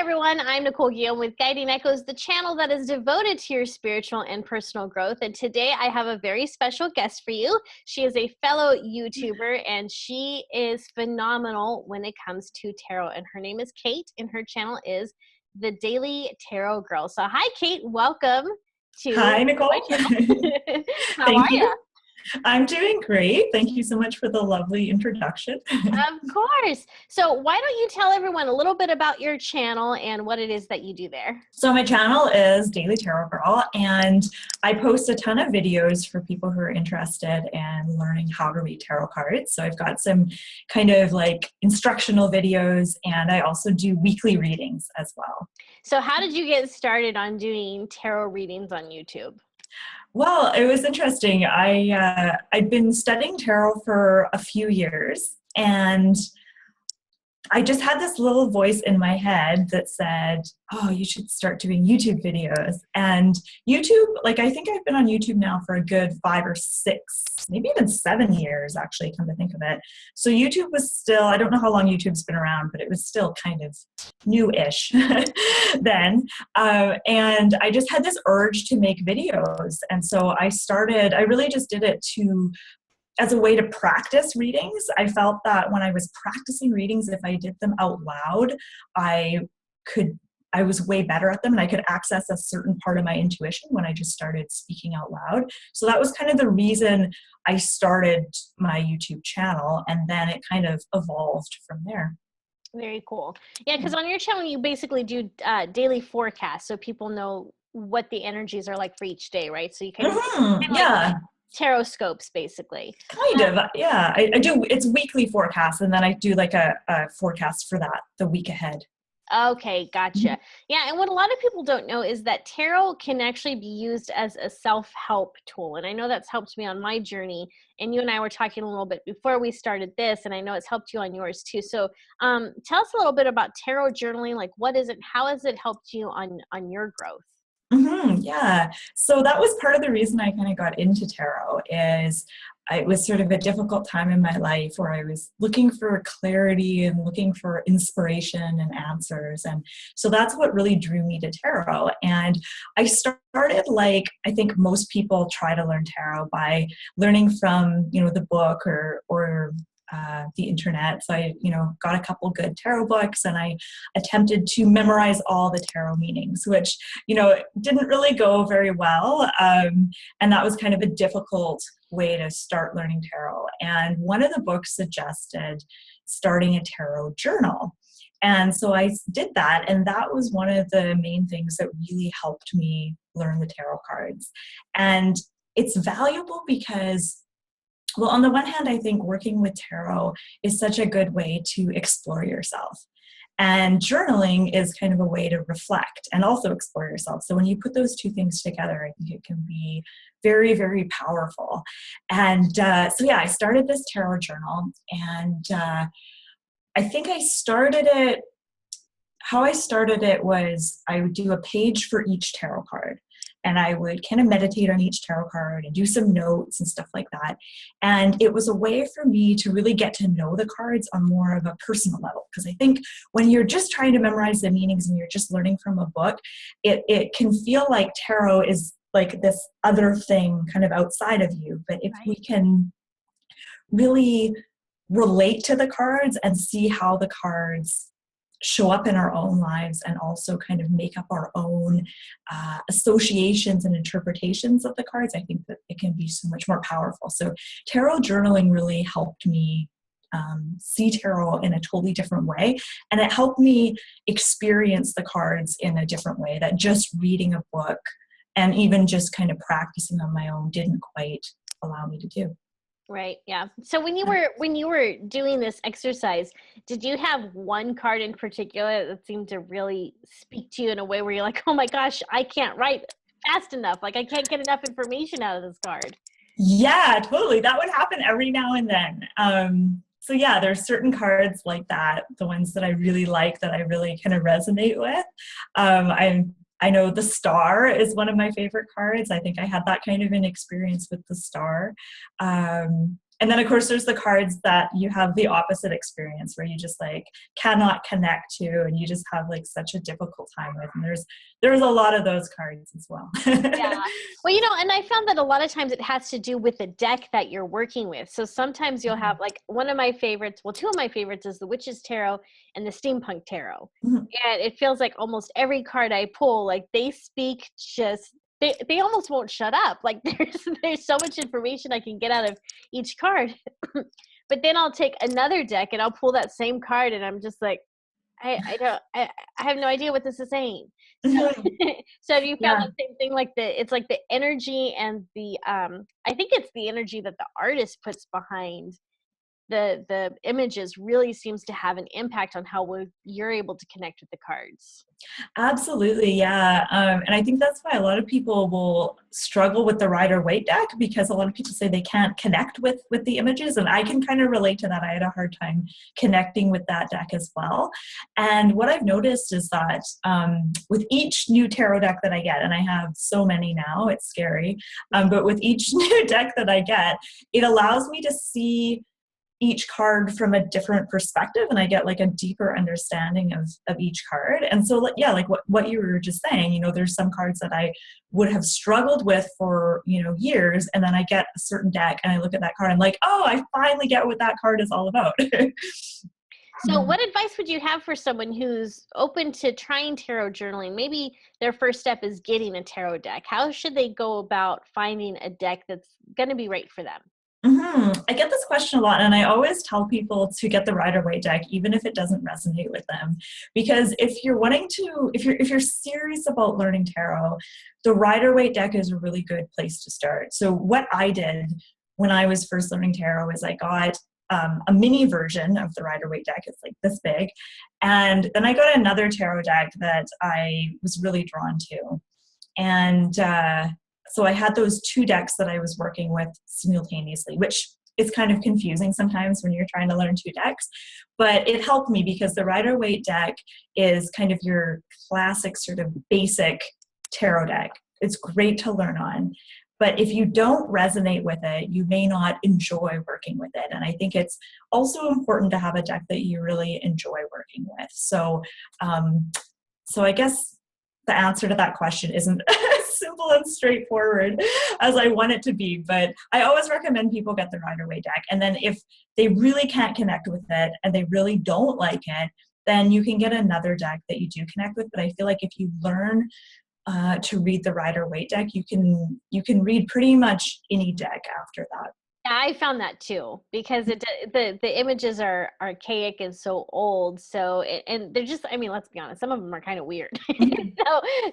everyone, I'm Nicole Guillaume with Guiding Echoes, the channel that is devoted to your spiritual and personal growth. And today I have a very special guest for you. She is a fellow YouTuber and she is phenomenal when it comes to tarot. And her name is Kate and her channel is The Daily Tarot Girl. So hi Kate, welcome to Hi Nicole. my channel. How Thank are you? I'm doing great. Thank you so much for the lovely introduction. Of course. So why don't you tell everyone a little bit about your channel and what it is that you do there? So my channel is Daily Tarot Girl, and I post a ton of videos for people who are interested in learning how to read tarot cards. So I've got some kind of like instructional videos, and I also do weekly readings as well. So how did you get started on doing tarot readings on YouTube? Well, it was interesting. I'd been studying tarot for a few years, and I just had this little voice in my head that said, oh, you should start doing YouTube videos. And YouTube, like I think I've been on YouTube now for a good 5 or 6, maybe even 7 years, actually, come to think of it. So YouTube was still, I don't know how long YouTube's been around, but it was still kind of new-ish then. And I just had this urge to make videos. And so I really just did it as a way to practice readings. I felt that when I was practicing readings, if I did them out loud, I was way better at them and I could access a certain part of my intuition when I just started speaking out loud. So that was kind of the reason I started my YouTube channel, and then it kind of evolved from there. Very cool. Yeah, because on your channel, you basically do daily forecasts so people know what the energies are like for each day, right? So you kind of yeah. tarot scopes basically. Kind of, yeah. I do, it's weekly forecasts, and then I do like a forecast for the week ahead. Okay, gotcha. Yeah, and what a lot of people don't know is that tarot can actually be used as a self-help tool. And I know that's helped me on my journey. And you and I were talking a little bit before we started this, and I know it's helped you on yours too. So tell us a little bit about tarot journaling. Like, what is it? How has it helped you on your growth? Yeah. So that was part of the reason I kind of got into tarot. It was sort of a difficult time in my life where I was looking for clarity and looking for inspiration and answers. And so that's what really drew me to tarot. And I started, like I think most people try to learn tarot, by learning from, the book or the internet. So I, got a couple good tarot books, and I attempted to memorize all the tarot meanings, which, didn't really go very well. And that was kind of a difficult way to start learning tarot. And one of the books suggested starting a tarot journal. And so I did that, and that was one of the main things that really helped me learn the tarot cards. And it's valuable because, well, on the one hand, I think working with tarot is such a good way to explore yourself. And journaling is kind of a way to reflect and also explore yourself. So when you put those two things together, I think it can be very, very powerful. And so I started this tarot journal, and I think how I started it was I would do a page for each tarot card. And I would kind of meditate on each tarot card and do some notes and stuff like that. And it was a way for me to really get to know the cards on more of a personal level. Because I think when you're just trying to memorize the meanings and you're just learning from a book, it can feel like tarot is like this other thing kind of outside of you. But if we can really relate to the cards and see how the cards show up in our own lives, and also kind of make up our own associations and interpretations of the cards, I think that it can be so much more powerful. So tarot journaling really helped me see tarot in a totally different way, and it helped me experience the cards in a different way that just reading a book and even just kind of practicing on my own didn't quite allow me to do. Right. Yeah. So when you were doing this exercise, did you have one card in particular that seemed to really speak to you in a way where you're like, oh my gosh, I can't write fast enough. Like I can't get enough information out of this card. Yeah, totally. That would happen every now and then. So yeah, there's certain cards like that, the ones that I really like, that I really kind of resonate with. I know the Star is one of my favorite cards. I think I had that kind of an experience with the Star. And then of course there's the cards that you have the opposite experience where you just like cannot connect to and you just have like such a difficult time with. And there's a lot of those cards as well. Yeah. Well, and I found that a lot of times it has to do with the deck that you're working with. So sometimes you'll have like one of my favorites, well, two of my favorites is the Witch's Tarot and the Steampunk Tarot. And it feels like almost every card I pull, like they speak just, they almost won't shut up. Like there's so much information I can get out of each card. But then I'll take another deck and I'll pull that same card and I'm just like, I have no idea what this is saying. So, so have you found the same thing? Like it's like the energy and the I think it's the energy that the artist puts behind the images really seems to have an impact on how you're able to connect with the cards. Absolutely, yeah. And I think that's why a lot of people will struggle with the Rider-Waite deck, because a lot of people say they can't connect with the images, and I can kind of relate to that. I had a hard time connecting with that deck as well. And what I've noticed is that with each new tarot deck that I get, and I have so many now, it's scary, but with each new deck that I get, it allows me to see each card from a different perspective, and I get like a deeper understanding of each card. And so like what you were just saying, there's some cards that I would have struggled with for years, and then I get a certain deck and I look at that card and I'm like, oh, I finally get what that card is all about. So what advice would you have for someone who's open to trying tarot journaling? Maybe their first step is getting a tarot deck. How should they go about finding a deck that's going to be right for them? I get this question a lot, and I always tell people to get the Rider-Waite deck, even if it doesn't resonate with them. Because if you're serious about learning tarot, the Rider-Waite deck is a really good place to start. So what I did when I was first learning tarot is I got a mini version of the Rider-Waite deck. It's like this big. And then I got another tarot deck that I was really drawn to. And so I had those two decks that I was working with simultaneously, which is kind of confusing sometimes when you're trying to learn two decks. But it helped me because the Rider-Waite deck is kind of your classic sort of basic tarot deck. It's great to learn on. But if you don't resonate with it, you may not enjoy working with it. And I think it's also important to have a deck that you really enjoy working with. So I guess the answer to that question isn't simple and straightforward as I want it to be, but I always recommend people get the Rider-Waite deck. And then if they really can't connect with it and they really don't like it, then you can get another deck that you do connect with. But I feel like if you learn to read the Rider-Waite deck, you can read pretty much any deck after that. Yeah, I found that too, because the images are archaic and so old. So and they're just, I mean, let's be honest, some of them are kind of weird.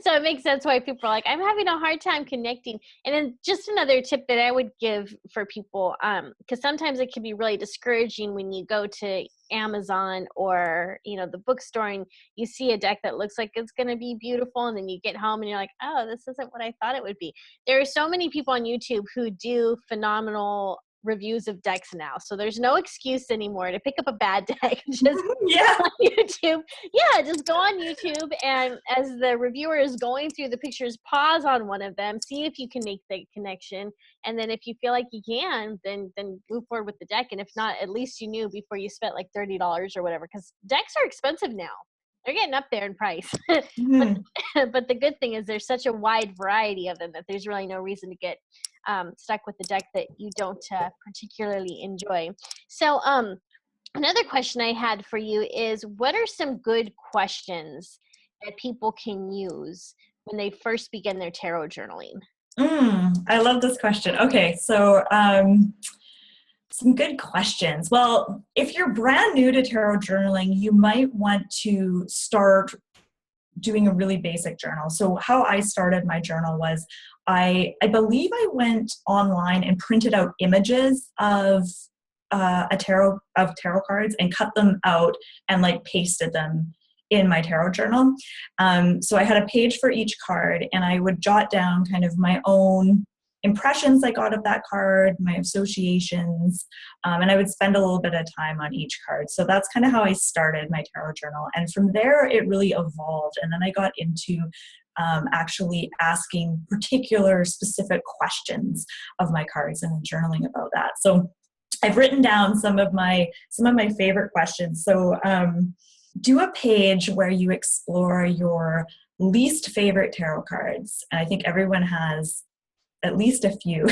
So it makes sense why people are like, I'm having a hard time connecting. And then just another tip that I would give for people, because sometimes it can be really discouraging when you go to Amazon or the bookstore and you see a deck that looks like it's going to be beautiful, and then you get home and you're like, oh, this isn't what I thought it would be. There are so many people on YouTube who do phenomenal reviews of decks now, so there's no excuse anymore to pick up a bad deck. Just yeah. on YouTube. Yeah, just go on YouTube, and as the reviewer is going through the pictures, pause on one of them, see if you can make the connection, and then if you feel like you can, then move forward with the deck. And if not, at least you knew before you spent like $30 or whatever, because decks are expensive now. They're getting up there in price. But the good thing is there's such a wide variety of them that there's really no reason to get stuck with the deck that you don't particularly enjoy. So another question I had for you is, what are some good questions that people can use when they first begin their tarot journaling? I love this question. Okay, so some good questions. Well, if you're brand new to tarot journaling, you might want to start doing a really basic journal. So how I started my journal was I believe I went online and printed out images of tarot cards and cut them out and like pasted them in my tarot journal. So I had a page for each card, and I would jot down kind of my own impressions I got of that card, my associations, and I would spend a little bit of time on each card. So that's kind of how I started my tarot journal. And from there, it really evolved. And then I got into actually asking particular specific questions of my cards and then journaling about that. So I've written down some of my favorite questions. So do a page where you explore your least favorite tarot cards. And I think everyone has at least a few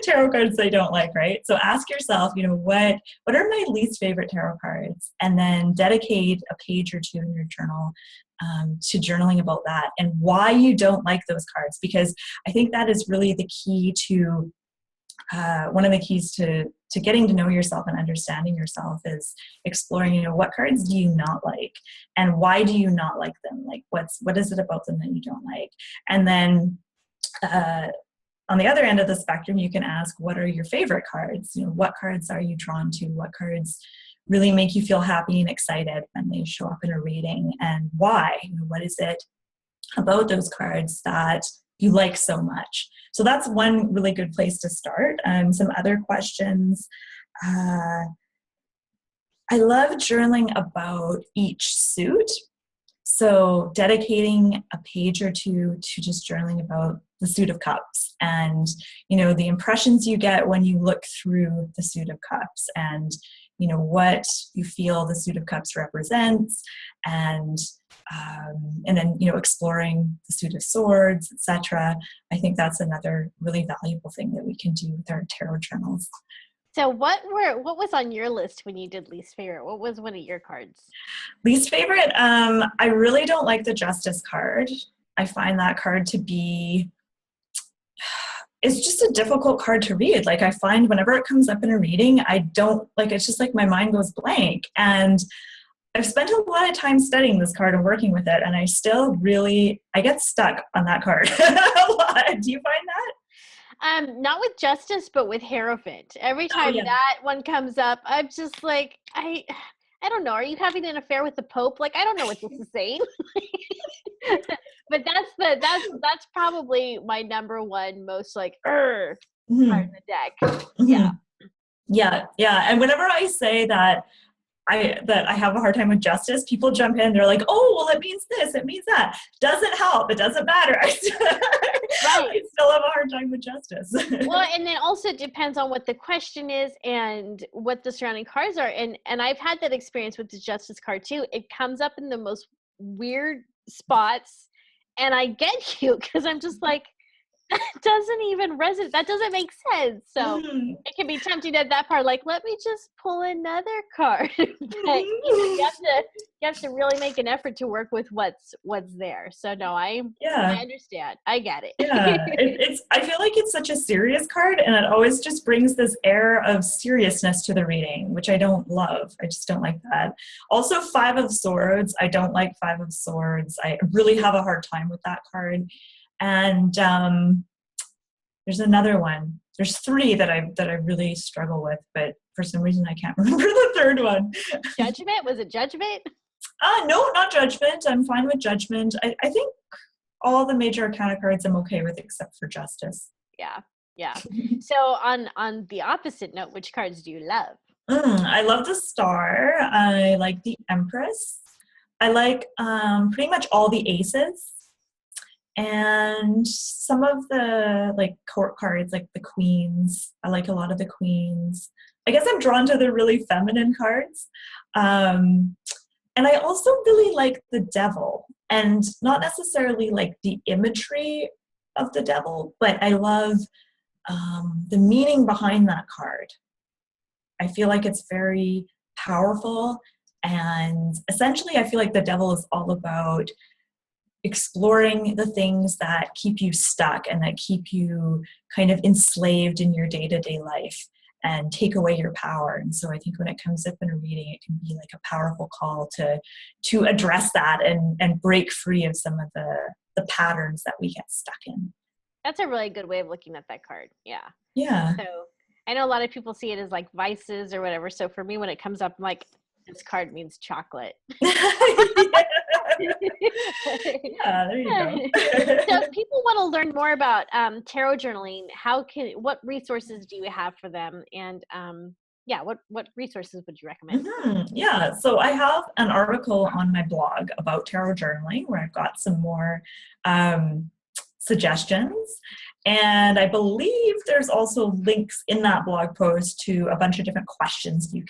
tarot cards they don't like, right? So ask yourself, what are my least favorite tarot cards? And then dedicate a page or two in your journal to journaling about that and why you don't like those cards. Because I think that is really the key to one of the keys to getting to know yourself and understanding yourself is exploring, what cards do you not like and why do you not like them? Like what is it about them that you don't like? And then on the other end of the spectrum, you can ask, what are your favorite cards? What cards are you drawn to? What cards really make you feel happy and excited when they show up in a reading, and why? What is it about those cards that you like so much? So that's one really good place to start. Some other questions. I love journaling about each suit. So dedicating a page or two to just journaling about the suit of cups and, the impressions you get when you look through the suit of cups and, what you feel the suit of cups represents, and then, exploring the suit of swords, etc. I think that's another really valuable thing that we can do with our tarot journals. So what was on your list when you did least favorite? What was one of your cards? Least favorite, I really don't like the Justice card. I find that card to be, it's just a difficult card to read. Like I find whenever it comes up in a reading, it's just like my mind goes blank. And I've spent a lot of time studying this card and working with it, and I get stuck on that card a lot. Do you find that? Not with Justice, but with Hierophant. Every time that one comes up, I'm just like, I don't know. Are you having an affair with the Pope? Like, I don't know what this is saying. But that's probably my number one most like card in the deck. Mm-hmm. Yeah. And whenever I say that I have a hard time with Justice, people jump in. They're like, "Oh, well, it means this. It means that." Doesn't help. It doesn't matter. I still have a hard time with Justice. Well, and then also it depends on what the question is and what the surrounding cards are. And I've had that experience with the Justice card too. It comes up in the most weird spots, and I get you because I'm just like, that doesn't even resonate. That doesn't make sense. So it can be tempting at that part, like, let me just pull another card. But you have to really make an effort to work with what's there. So no, I understand. I get it. Yeah, I feel like it's such a serious card, and it always just brings this air of seriousness to the reading, which I don't love. I just don't like that. Also, Five of Swords. I don't like Five of Swords. I really have a hard time with that card. And there's another one. There's three that I really struggle with, but for some reason I can't remember the third one. Judgment? Was it Judgment? No, not Judgment. I'm fine with Judgment. I think all the major arcana cards I'm okay with except for Justice. Yeah. So on the opposite note, which cards do you love? I love the Star. I like the Empress. I like pretty much all the aces. And some of the like court cards, like the queens. I like a lot of the queens. I guess I'm drawn to the really feminine cards. And I also really like the devil, and not necessarily like the imagery of the devil, but I love the meaning behind that card. I feel like it's very powerful, and essentially I feel like the devil is all about exploring the things that keep you stuck and that keep you kind of enslaved in your day-to-day life and take away your power. And so I think when it comes up in a reading, it can be like a powerful call to address that and break free of some of the patterns that we get stuck in. That's a really good way of looking at that card. Yeah. So I know a lot of people see it as like vices or whatever. So for me, when it comes up, I'm like, this card means chocolate. Yeah, there you go. So if people want to learn more about tarot journaling, what resources do you have for them? And what resources would you recommend? Yeah, so I have an article on my blog about tarot journaling where I've got some more suggestions. And I believe there's also links in that blog post to a bunch of different questions you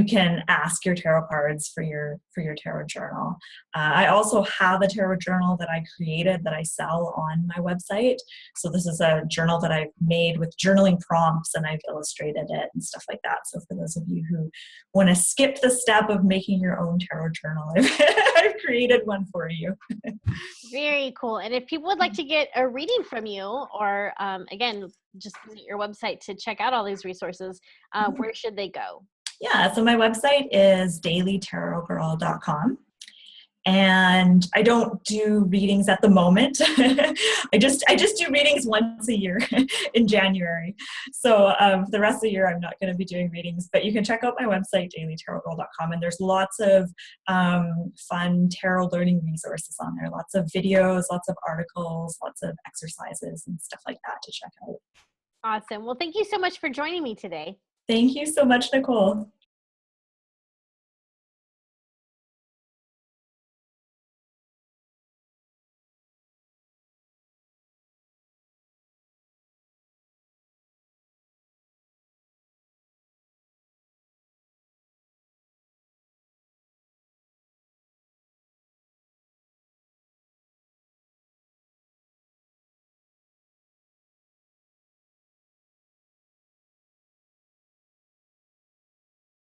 can ask your tarot cards for your tarot journal. I also have a tarot journal that I created that I sell on my website. So this is a journal that I've made with journaling prompts, and I've illustrated it and stuff like that. So for those of you who want to skip the step of making your own tarot journal, I've created one for you. Very cool. And if people would like to get a reading from you, or again, just visit your website to check out all these resources, where should they go? Yeah, so my website is dailytarotgirl.com. And I don't do readings at the moment. I just do readings once a year in January. So the rest of the year, I'm not going to be doing readings. But you can check out my website, dailytarotgirl.com, and there's lots of fun tarot learning resources on there. Lots of videos, lots of articles, lots of exercises and stuff like that to check out. Awesome. Well, thank you so much for joining me today. Thank you so much, Nicole.